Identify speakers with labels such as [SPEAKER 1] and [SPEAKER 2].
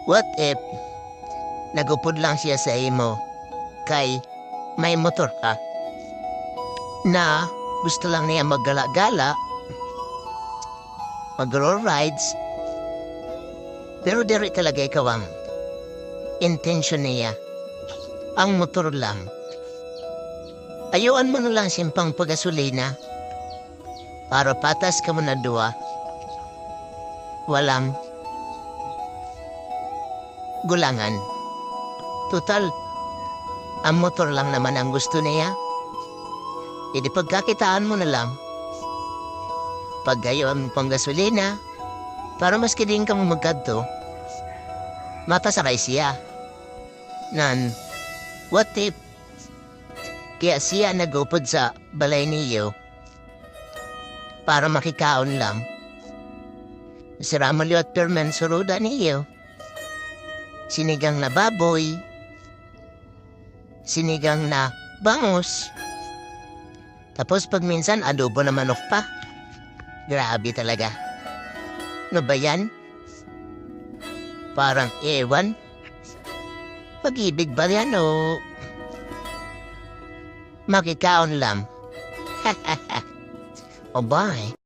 [SPEAKER 1] What if nagupod lang siya sa imo kay may motor ka na gusto lang niya maggala-gala, mag-rides, pero diri talaga ikaw ang intention niya. Ang motor lang. Ayuan mo na lang simpang pagasolina para patas ka mo na duwa. Walang gulangan. Total, ang motor lang naman ang gusto niya. Hindi pagkakitaan mo na lang. Paggayon mo pang gasolina, para mas kiling ka mo magkadto, mapasakay siya. Nan, what if, kaya siya nagupod sa balay niyo para makikaon lang. Sira mo liwat permen suruda niyo. Sinigang na baboy, sinigang na bangus, tapos pag minsan adobo na manok pa. Grabe talaga. Ano ba yan? Parang ewan. Pag-ibig ba yan o makikaon lang? O bye.